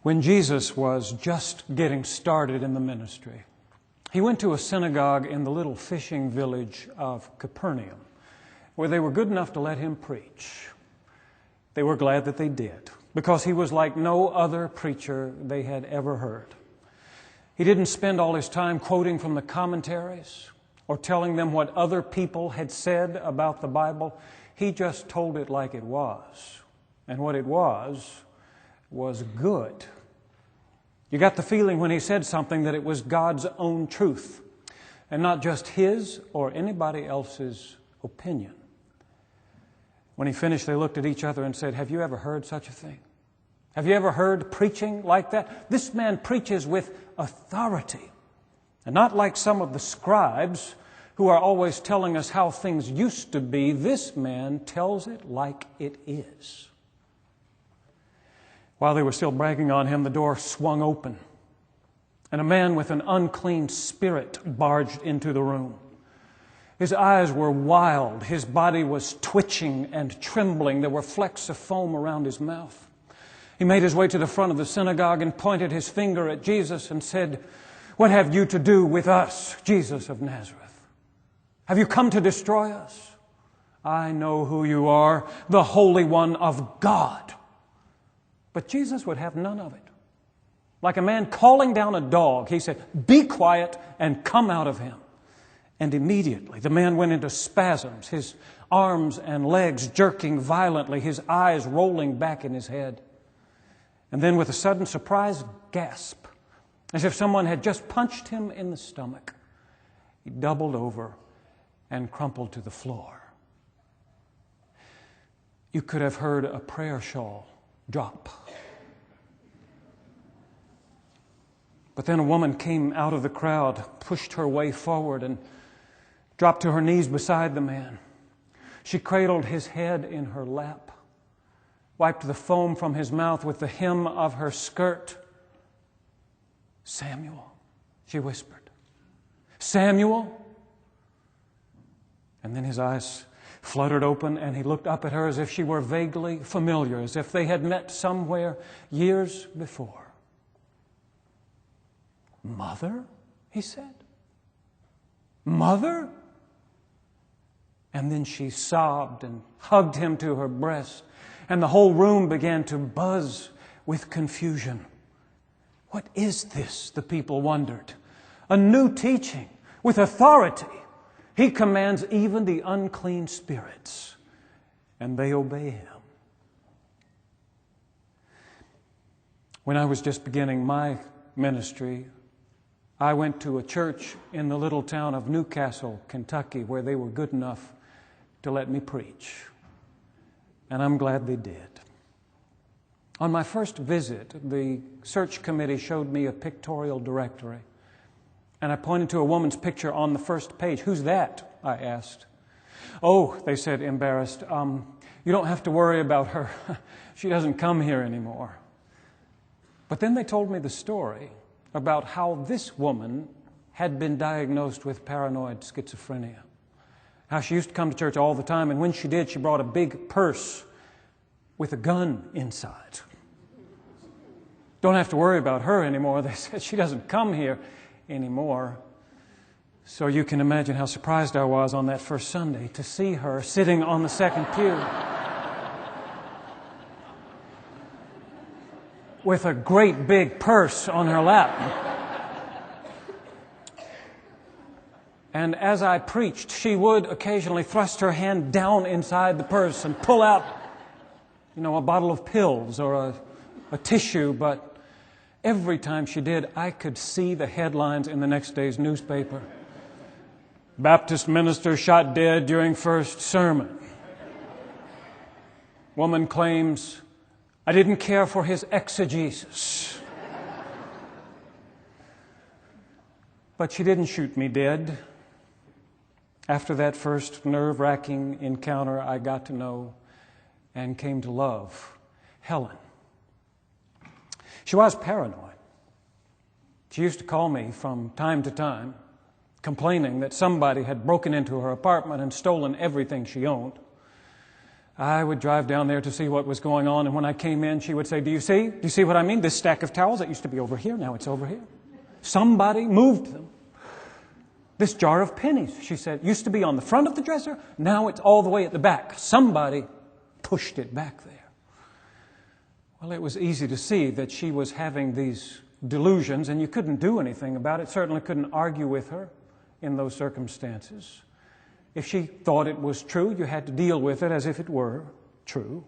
When Jesus was just getting started in the ministry, he went to a synagogue in the little fishing village of Capernaum, where they were good enough to let him preach. They were glad that they did, because he was like no other preacher they had ever heard. He didn't spend all his time quoting from the commentaries or telling them what other people had said about the Bible. He just told it like it was. And what it was good. You got the feeling when he said something that it was God's own truth and not just his or anybody else's opinion. When he finished, they looked at each other and said, "Have you ever heard such a thing? Have you ever heard preaching like that? This man preaches with authority, and not like some of the scribes who are always telling us how things used to be. This man tells it like it is." While they were still bragging on him, the door swung open, and a man with an unclean spirit barged into the room. His eyes were wild. His body was twitching and trembling. There were flecks of foam around his mouth. He made his way to the front of the synagogue and pointed his finger at Jesus and said, "What have you to do with us, Jesus of Nazareth? Have you come to destroy us? I know who you are, the Holy One of God." But Jesus would have none of it. Like a man calling down a dog, he said, "Be quiet and come out of him." And immediately the man went into spasms, his arms and legs jerking violently, his eyes rolling back in his head. And then with a sudden surprised gasp, as if someone had just punched him in the stomach, he doubled over and crumpled to the floor. You could have heard a prayer shawl drop. But then a woman came out of the crowd, pushed her way forward, and dropped to her knees beside the man. She cradled his head in her lap, wiped the foam from his mouth with the hem of her skirt. "Samuel," she whispered. "Samuel?" And then his eyes fluttered open, and he looked up at her as if she were vaguely familiar, as if they had met somewhere years before. "Mother?" he said. "Mother?" And then she sobbed and hugged him to her breast, and the whole room began to buzz with confusion. What is this, the people wondered? A new teaching with authority. He commands even the unclean spirits, and they obey him. When I was just beginning my ministry, I went to a church in the little town of Newcastle, Kentucky, where they were good enough to let me preach. And I'm glad they did. On my first visit, the search committee showed me a pictorial directory. And I pointed to a woman's picture on the first page. "Who's that?" I asked. "Oh," they said, embarrassed, "you don't have to worry about her. She doesn't come here anymore." But then they told me the story about how this woman had been diagnosed with paranoid schizophrenia. How she used to come to church all the time, and when she did, she brought a big purse with a gun inside. "Don't have to worry about her anymore," they said. "She doesn't come here anymore." So you can imagine how surprised I was on that first Sunday to see her sitting on the second pew with a great big purse on her lap. And as I preached, she would occasionally thrust her hand down inside the purse and pull out, a bottle of pills or a tissue. But every time she did, I could see the headlines in the next day's newspaper. "Baptist minister shot dead during first sermon." "Woman claims, I didn't care for his exegesis." But she didn't shoot me dead. After that first nerve-wracking encounter, I got to know and came to love Helen. She was paranoid. She used to call me from time to time, complaining that somebody had broken into her apartment and stolen everything she owned. I would drive down there to see what was going on, and when I came in, she would say, do you see? Do you see what I mean? This stack of towels that used to be over here, now it's over here. Somebody moved them. This jar of pennies, she said, used to be on the front of the dresser, now it's all the way at the back. Somebody pushed it back there. Well, it was easy to see that she was having these delusions, and you couldn't do anything about it. Certainly couldn't argue with her in those circumstances. If she thought it was true, you had to deal with it as if it were true.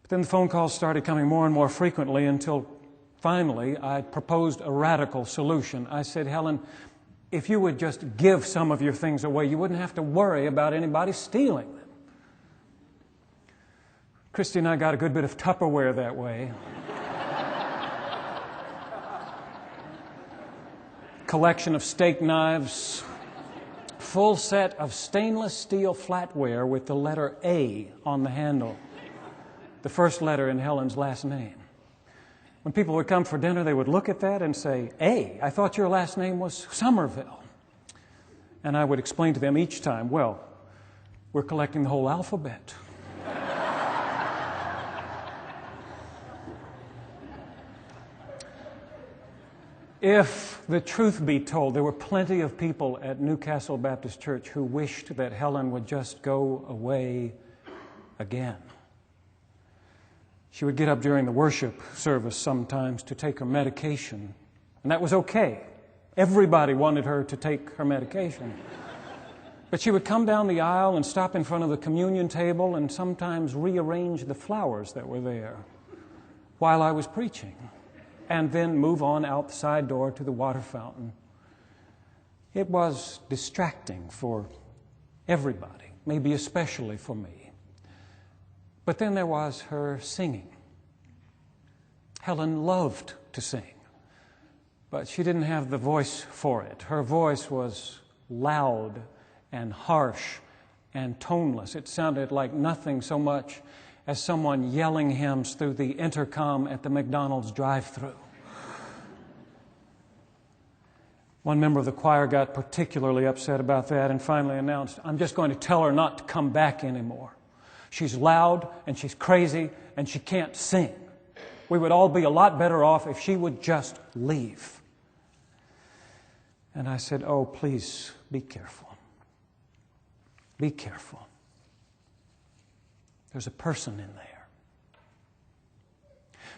But then the phone calls started coming more and more frequently until finally I proposed a radical solution. I said, Helen, if you would just give some of your things away, you wouldn't have to worry about anybody stealing them. Christy and I got a good bit of Tupperware that way. Collection of steak knives, full set of stainless steel flatware with the letter A on the handle, the first letter in Helen's last name. When people would come for dinner, they would look at that and say, A, I thought your last name was Somervill. And I would explain to them each time, well, we're collecting the whole alphabet. If the truth be told, there were plenty of people at Newcastle Baptist Church who wished that Helen would just go away again. She would get up during the worship service sometimes to take her medication, and that was okay. Everybody wanted her to take her medication. But she would come down the aisle and stop in front of the communion table and sometimes rearrange the flowers that were there while I was preaching, and then move on out the side door to the water fountain. It was distracting for everybody, maybe especially for me. But then there was her singing. Helen loved to sing, but she didn't have the voice for it. Her voice was loud and harsh and toneless. It sounded like nothing so much as someone yelling hymns through the intercom at the McDonald's drive-thru. One member of the choir got particularly upset about that and finally announced, I'm just going to tell her not to come back anymore. She's loud and she's crazy and she can't sing. We would all be a lot better off if she would just leave. And I said, oh, please be careful. Be careful. There's a person in there.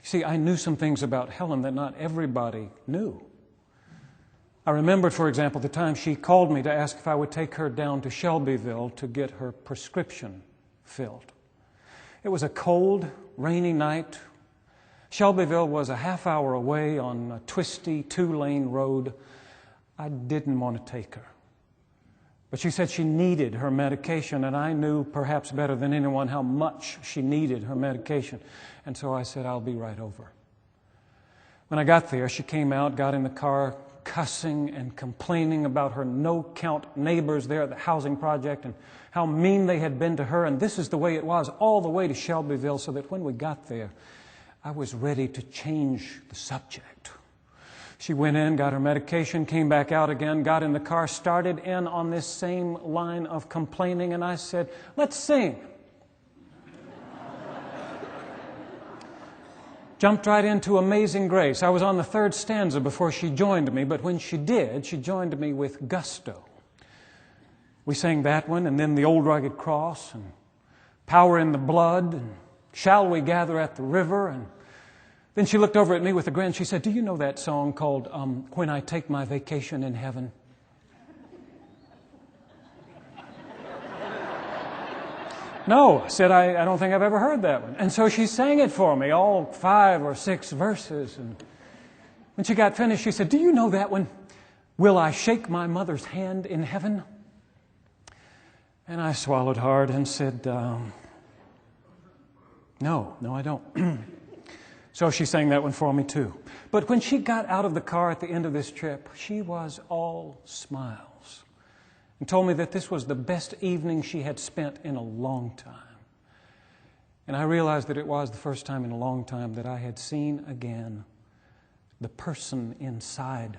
See, I knew some things about Helen that not everybody knew. I remembered, for example, the time she called me to ask if I would take her down to Shelbyville to get her prescription filled. It was a cold, rainy night. Shelbyville was a half hour away on a twisty, two-lane road. I didn't want to take her. But she said she needed her medication, and I knew perhaps better than anyone how much she needed her medication. And so I said, I'll be right over. When I got there, she came out, got in the car, cussing and complaining about her no-count neighbors there at the housing project and how mean they had been to her. And this is the way it was all the way to Shelbyville, so that when we got there, I was ready to change the subject. She went in, got her medication, came back out again, got in the car, started in on this same line of complaining, and I said, let's sing. Jumped right into Amazing Grace. I was on the third stanza before she joined me, but when she did, she joined me with gusto. We sang that one, and then the Old Rugged Cross, and Power in the Blood, and Shall We Gather at the River, and then she looked over at me with a grin. She said, do you know that song called When I Take My Vacation in Heaven? No, I said, I don't think I've ever heard that one. And so she sang it for me, all 5 or 6 verses. And when she got finished, she said, do you know that one? Will I shake my mother's hand in heaven? And I swallowed hard and said, no, I don't. So she sang that one for me too. But when she got out of the car at the end of this trip, she was all smiles and told me that this was the best evening she had spent in a long time. And I realized that it was the first time in a long time that I had seen again the person inside